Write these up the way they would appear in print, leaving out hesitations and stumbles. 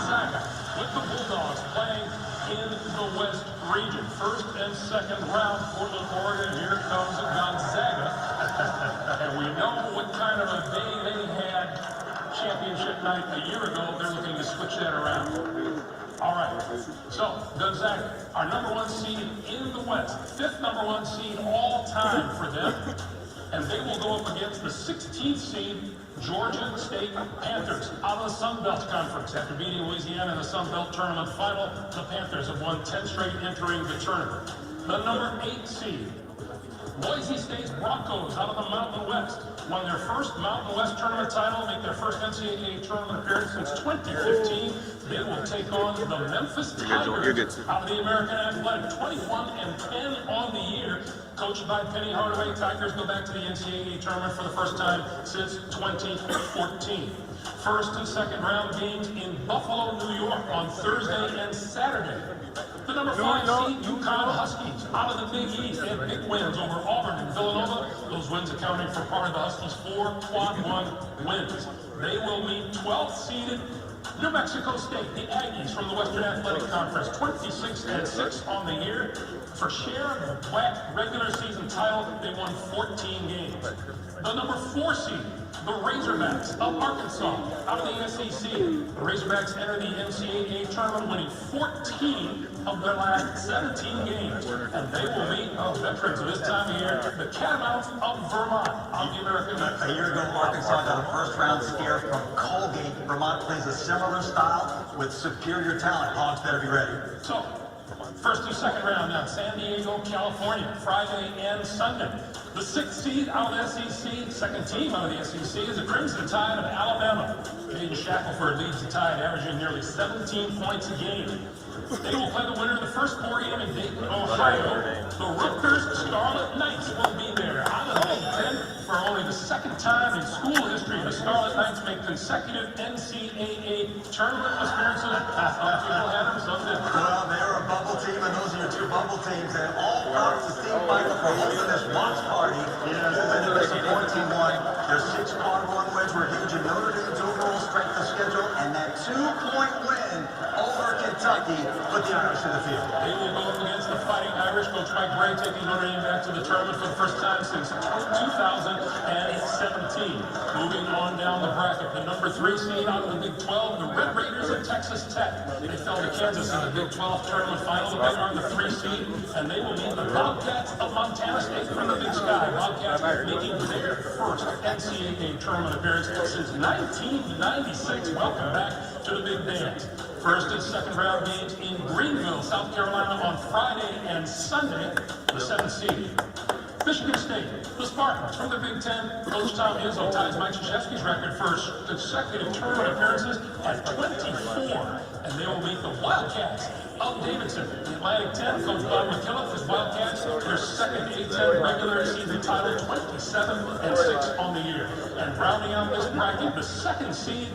Gonzaga with the Bulldogs playing in the West region. First and second round for the Oregon. Here comes Gonzaga. And we know what kind of a day they had championship night a year ago. They're looking to switch that around. All right, so Gonzaga, our #1 seed in the West, 5th #1 seed all time for them, and they will go up against the 16th seed Georgia State Panthers out of the Sun Belt Conference. After beating Louisiana in the Sun Belt Tournament final, the Panthers have won 10 straight entering the tournament. The #8 seed Boise State's Broncos out of the Mountain West won their first Mountain West tournament title, make their first NCAA tournament appearance since 2015. They will take on the Memphis Tigers out of the American Athletic, 21-10 on the year. Coached by Penny Hardaway, Tigers go back to the NCAA tournament for the first time since 2014. First and second round games in Buffalo, New York on Thursday and Saturday. The #5 seed UConn Huskies out of the Big East. They have big wins over Auburn and Villanova. Those wins accounting for part of the Huskies' 4 quad 1 wins. They will meet 12th seeded New Mexico State, the Aggies from the Western Athletic Conference, 26-6 on the year. For share of the WAC regular season title, they won 14 games. The #4 seed, the Razorbacks of Arkansas, out of the SEC. The Razorbacks enter the NCAA tournament winning 14 of their last 17 games. And they will meet veterans of this time of year, the Catamounts of Vermont on the American West. A year ago, Arkansas got a first-round scare from Colgate. Vermont plays a similar style with superior talent. Hogs better be ready. So, first and second round now, San Diego, California, Friday and Sunday. The 6th seed out of the SEC, second team out of the SEC, is the Crimson Tide of Alabama. Caden Shackelford leads the Tide, averaging nearly 17 points a game. They will play the winner of the first 4 game in Dayton, Ohio. The Rutgers Scarlet Knights will be there out of the Big Ten. For only the second time in school history, the Scarlet Knights make consecutive NCAA tournament appearances. Some people had them, some didn't. Well, they're a bubble team, and those are your 2 bubble teams. And all props to Steve Michael for hosting this watch party. They've been doing some 14-1. Their 6 quad 1 wins were huge in Notre Dame's overall strength of schedule, and that 2-point win over Kentucky put the Irish in the field. They will go up against the Fighting Irish. Coach Mike Gray taking Notre Dame back to the tournament for the first time since 2017. Moving on down the bracket, the #3 seed out of the Big 12, the Red Raiders of Texas Tech. They fell to Kansas in the Big 12 tournament final, but they are the 3 seed, and they will meet the Bobcats of Montana State from the Big Sky. Bobcats making their first NCAA tournament appearance since 1996. Welcome back to the Big Dance. First and second round games in Greenville, South Carolina on Friday and Sunday, the 7th seed. Michigan State, the Spartans from the Big Ten. Coach Tom Izzo ties Mike Krzyzewski's record for consecutive tournament appearances at 24. And they will meet the Wildcats of Davidson. The Atlantic 10, Coach Bob McKillop, his Wildcats, their second A-10 regular season title, 27-6 on the year. And rounding out this bracket, the 2nd seed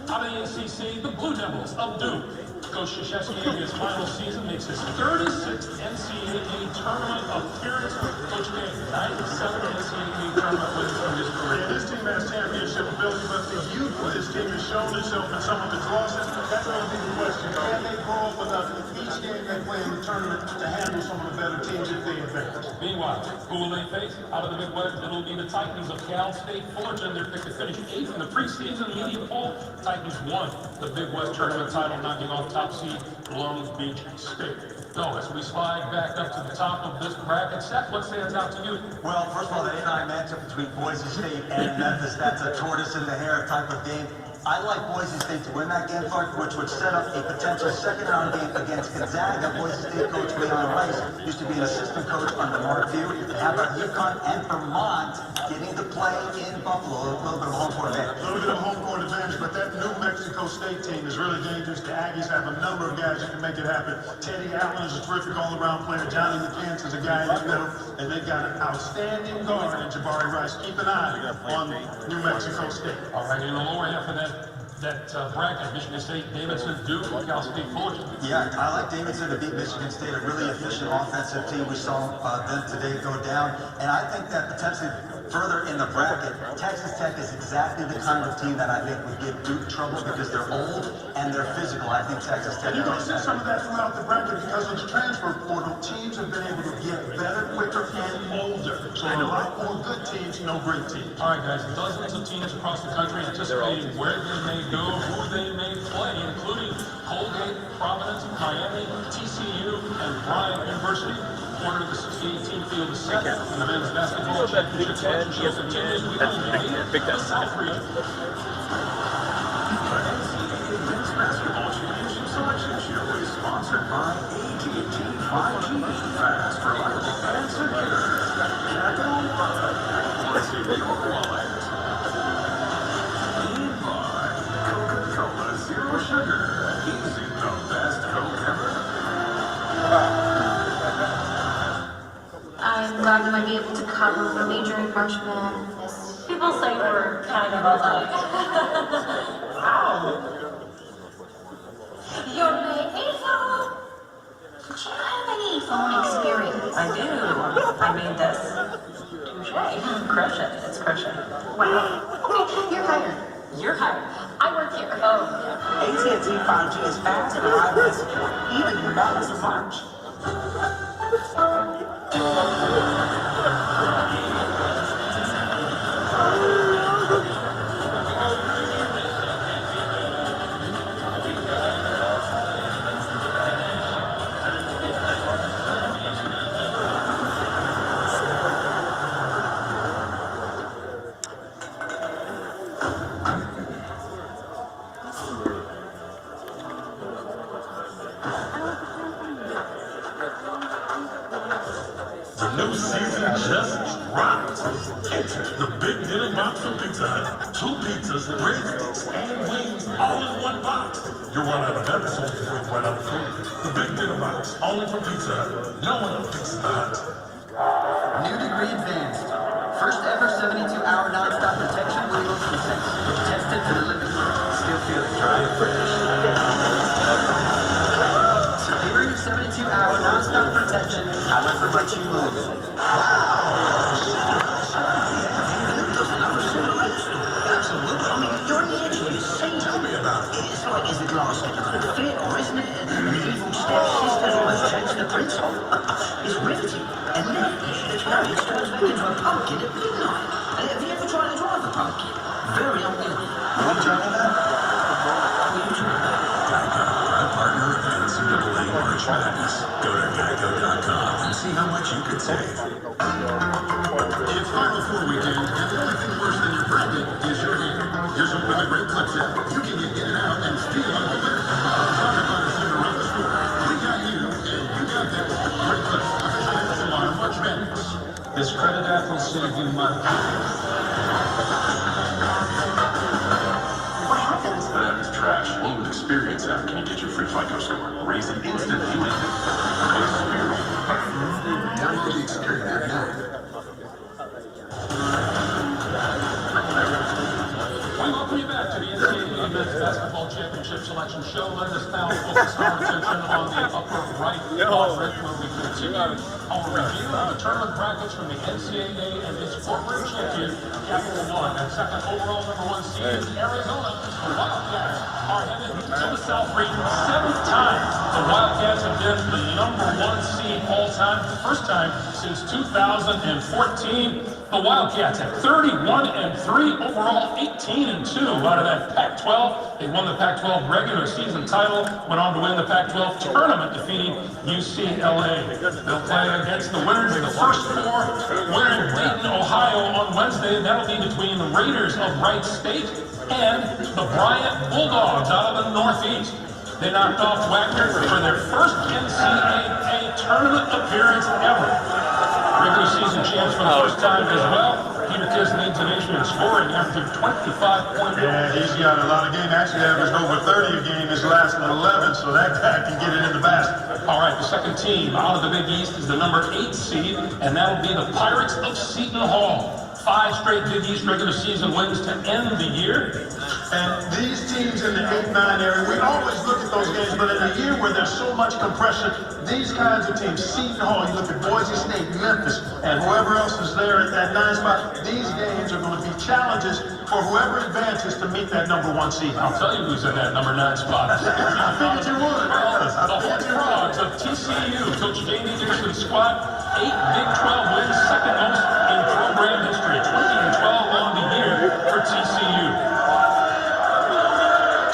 out of the ACC, the Blue Devils of Duke. Coach Krzyzewski in his final season makes his 36th NCAA tournament appearance. Coach K, 97 NCAA tournament wins from his career. Yeah, this team has championship ability, but the youth of this team has shown itself in some of its losses. That's going to be the question. Can they grow up enough each game they play in the tournament to handle some of the better teams if they advance? Meanwhile, who will they face? Out of the Midwest, it'll be the Titans of Cal State Fullerton. They're picked to finish 8th in the preseason media poll. Titans won the Big West tournament title, knocking off top seed Long Beach State. So as we slide back up to the top of this bracket, Seth, what stands out to you? Well, first of all, the A9 matchup between Boise State and Memphis, that's a tortoise in the hare type of game. I like Boise State to win that game, which would set up a potential second-round game against Gonzaga. Boise State coach Leon Rice used to be an assistant coach under Mark Few. How about UConn and Vermont getting to play in Buffalo? A little bit of home court advantage. A little bit of home court advantage, but that New Mexico State team is really dangerous. The Aggies have a number of guys that can make it happen. Teddy Allen is a terrific all-around player. Johnny McCants is a guy in the middle, and they've got an outstanding guard in Jabari Rice. Keep an eye on New Mexico State. All right, in the lower half of that bracket, Michigan State, Davidson, Duke, Cal State Fullerton. Yeah, I like Davidson to beat Michigan State, a really efficient offensive team. We saw them today go down, and I think that potentially Further in the bracket, Texas Tech is exactly the kind of team that I think would give Duke trouble because they're old and they're physical. I think Texas Tech. You're going to see some of that throughout the bracket because of the transfer portal. Teams have been able to get better, quicker, and older. So a lot more good teams, no great teams. All right, guys, dozens of teams across the country anticipating where they may go, who they may play, including Colgate, Providence, Miami, TCU, and Bryant University. Order of the 16-team field is set, and the men's basketball championship selection show continues with the South region. The NCAA Men's Basketball Championship Selection Show is sponsored by AT&T 5G, fast, reliable, and secure. Capital One, what's in your wallet? And by Coca-Cola Zero Sugar, easy the best Coke ever. I'm glad we might be able to cover the major March Madness. People say we're kind of alike. Wow. You're making phone? Do you have any phone experience? I do. I made this. Touche. Crochet. It's crochet. Wow. Okay, you're hired. You're hired. I work here. Oh, yeah. AT&T 5G is fast and reliable and secure, even in the madness of March. The new season just dropped. Enter the Big Dinner Box from Pizza Hut. 2 pizzas, breadsticks, and wings all in one box. You'll run out of episodes before you run out of food. The Big Dinner Box, only from Pizza Hut. No one else Pizza Hut. New degree advanced. First ever 72-hour non-stop protection with motion sensor. Tested to the limit. Still feeling dry and fresh. Superior 72-hour non-stop protection, however much you move. Absolutely. I mean, you're on the edge of your seat. Tell me about it. It's like, is the glass not going to fit, or isn't it? The evil stepsister's almost changed the principle. It's riveting. And then, it's turns back into a pumpkin at midnight. Have you ever tried to drive a pumpkin? Very unwieldy. What genre that? Geico, proud partner of NCAA March Madness. Go to geico.com and see how much you could save. It's Final Four weekend, and the only thing worse than your bracket is your hair. Here's something with a great clip set. You can get in and out and feel like a winner. Talking about a Cinderella story. We got you, and you got that. Great clip. Official anthem on March Madness. This credit athletes save you money. What happened? That app is trash. Only with Experience app can you get your free FICO score. Raise it instantly. Experience. Download the Experience app now. We welcome you back to the NCAA Men's Basketball Championship Selection Show. Let us now focus our attention on the upper right quadrant where we continue our review of the tournament brackets from the NCAA and its corporate champion, Capital One. And second overall #1 seed, Arizona. The Wildcats are headed to the South region 7th time. The Wildcats have been the #1 seed all time, first time since 2014. The Wildcats at 31-3 overall, 18-2 out of that Pac-12. They won the Pac-12 regular season title, went on to win the Pac-12 tournament, defeating UCLA. They'll play against the winners of the first 4. We're in Dayton, Ohio on Wednesday. That'll be between the Raiders of Wright State and the Bryant Bulldogs out of the Northeast. They knocked off Wagner for their first NCAA tournament appearance ever. Regular season champs for the first time as well. Peter Kiss leads the nation in scoring after 25 points. Yeah, he's got a lot of game. Actually averaged over 30 a game his last 11, so that guy can get it in the basket. All right, the second team out of the Big East is the #8 seed, and that'll be the Pirates of Seton Hall. 5 straight Big East regular season wins to end the year. And these teams in the 8-9 area, we always look at those games, but in a year where there's so much compression, these kinds of teams, Seton Hall, you look at Boise State, Memphis, and whoever else is there at that 9 spot, these games are going to be challenges for whoever advances to meet that number 1 seed. I'll tell you who's in that number 9 spot. I figured you would. The Horned Frogs of TCU, Coach Jamie Dixon's squad, 8 Big 12 wins, second most in program history, 20-12 on the year for TCU.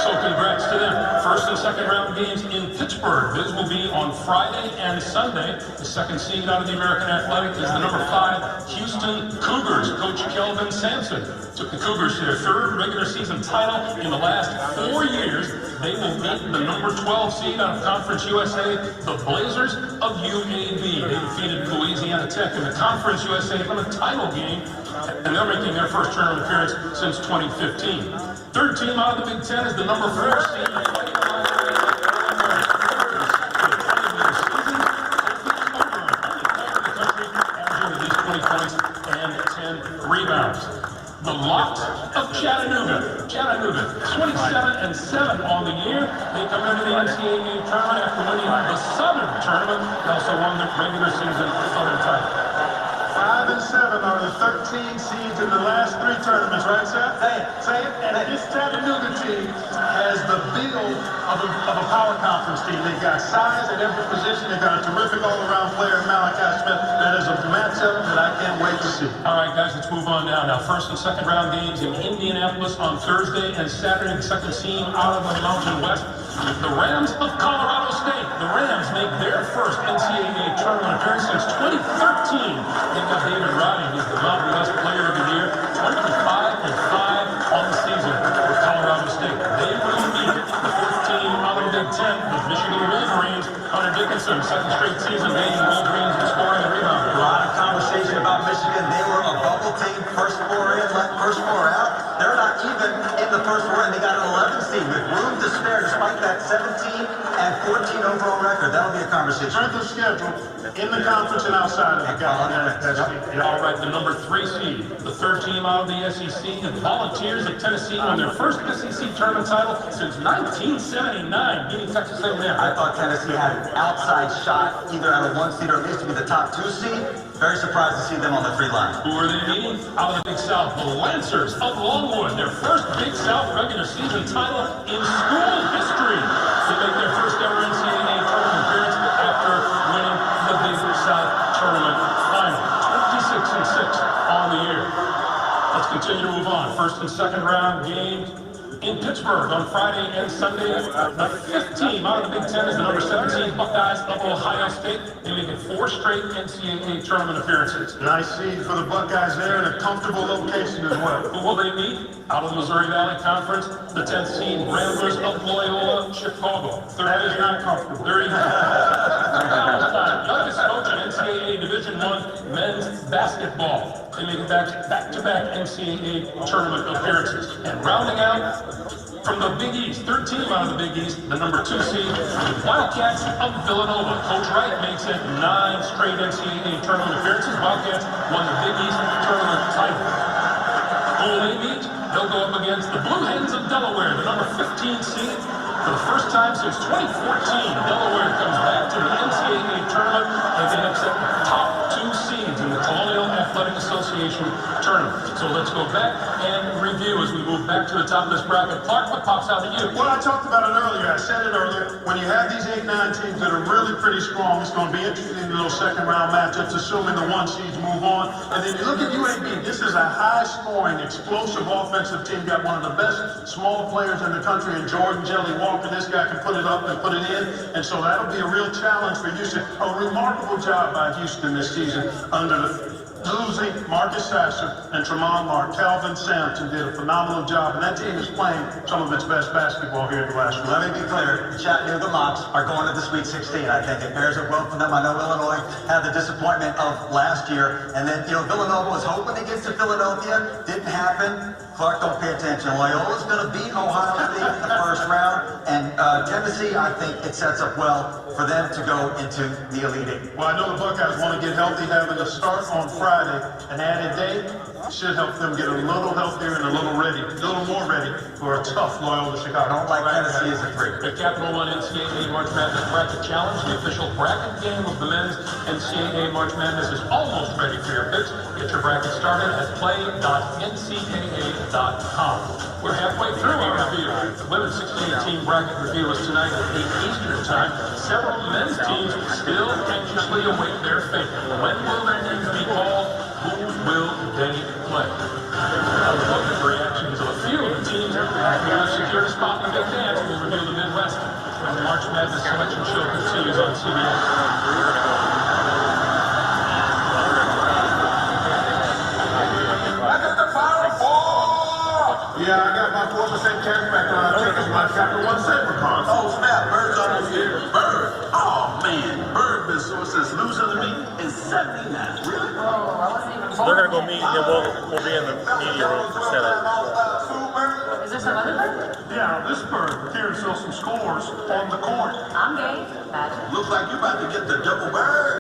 So congrats to them. First and second round games in Pittsburgh. This will be on Friday and Sunday. The second seed out of the American Athletic is the number 5 Houston Cougars. Coach Kelvin Sampson took the Cougars to their third regular season title in the last 4 years. They will meet the number 12 seed out of Conference USA, the Blazers of UAB. They defeated Louisiana Tech in the Conference USA for the title game, and they're making their first tournament appearance since 2015. Third team out of the Big Ten is the number 4 seed. Rebounds. The Lot of Chattanooga. 27-7 on the year. They come into the NCAA tournament after winning the Southern tournament. They also won the regular season Southern title. 5 and 7 are the 13 seeds in the last 3 tournaments, right, Seth? Say it. And this Chattanooga team has the build of a power conference team. They've got size at every position. They've got a terrific all-around player, Malachi Smith. That is a matchup that I can't wait to see. All right, guys, let's move on now. Now, first and second round games in Indianapolis on Thursday and Saturday. The second team out of the Mountain West, the Rams of Colorado State. The Rams make their first NCAA tournament appearance since 2013. They've got David Roddy, who's the Mountain West Player of the Year, 25-5 on the season with Colorado State. They will meet the fourth team out of the Big Ten, the Michigan Wolverines. Hunter Dickinson, second straight season leading Wolverines in scoring and rebounding. A lot of conversation about Michigan. They were a bubble team, first 4 in, first 4 out. They're not even in the first 4, and they got an 11 seed with room to spare despite that 17 and 14 overall record. That'll be a conversation. Strength of schedule in the conference and outside of it. All right, the number 3 seed, the third team out of the SEC, the Volunteers of Tennessee won their first SEC tournament title since 1979, beating Texas A&M. I thought Tennessee had an outside shot, either out of 1 seed or at least to be the top 2 seed. Very surprised to see them on the free line. Who are they meeting? Out of the Big South, the Lancers of Longwood, their first Big South regular season title in school history. They make their first ever NCAA tournament appearance after winning the Big South tournament final. 26-6 on the year. Let's continue to move on. First and second round games in Pittsburgh on Friday and Sunday. The fifth team out of the Big Ten is the number 17 Buckeyes of Ohio State. They make it 4 straight NCAA tournament appearances. Nice seed for the Buckeyes there in a comfortable location as well. Who will they meet? Out of the Missouri Valley Conference, the 10th seed Ramblers of Loyola, Chicago. That is not comfortable. There you go. Youngest coach in NCAA Division I men's basketball. They make it back-to-back NCAA tournament appearances. And rounding out from the Big East, third team out of the Big East, the number 2 seed, the Wildcats of Villanova. Coach Wright makes it 9 straight NCAA tournament appearances. Wildcats won the Big East tournament title. Who will they meet? They'll go up against the Blue Hens of Delaware, the number 15 seed. For the first time since 2014, Delaware comes back to the NCAA tournament and they upset the top 2 seeds in the Colonial Athletic Association tournament. So let's go back and review as we move back to the top of this bracket. Clark, what pops out at you? Well, I talked about it earlier. I said it earlier. When you have these 8-9 teams that are really pretty strong, it's going to be interesting in those second round matchups, assuming the 1 seeds move on. And then you look at UAB. This is a high-scoring, explosive offensive team. Got one of the best small players in the country in Jordan Jelly Walker. This guy can put it up and put it in. And so that'll be a real challenge for Houston. A remarkable job by Houston this season under the losing Marcus Sasser and Tremont Mark. Calvin Sampson did a phenomenal job, and that team is playing some of its best basketball here at the last week. Let me be clear, Chattanooga Mocs are going to the Sweet 16. I think it bears it well for them. I know Illinois had the disappointment of last year, and then, Villanova was hoping to get to Philadelphia. Didn't happen. Clark, don't pay attention. Loyola's going to beat Ohio State in the first round, and Tennessee, I think it sets up well for them to go into the Elite Eight. Well, I know the Buckeyes want to get healthy, having to start on Friday, an added day. should help them get a little healthier and a little more ready for a tough Loyola Chicago. I don't like Tennessee as a 3. The Capital One NCAA March Madness Bracket Challenge, the official bracket game of the men's NCAA March Madness, is almost ready for your picks. Get your bracket started at play.ncaa.com. We're halfway through our review. The women's 16-team bracket review is tonight at 8 Eastern Time. Several men's teams still anxiously await their fate. When will their names be called? Who will they play? Now, the look at the reactions of a few of the teams who have secured a spot in the big dance will reveal the Midwest when the March Madness selection show continues on CBS. Yeah, I got my 4% cash back on our tickets when I got the 1 cent for cars. Oh, snap. Bird's almost here. Bird. Oh, man. Bird been sore since losing to me in 79. Really? Oh, I wasn't even So they're gonna go meet, and we'll be in the media room to set up. Is there some other bird? Yeah, this bird here to sell some scores on the court. I'm game. Magic. Looks like you about to get the double bird.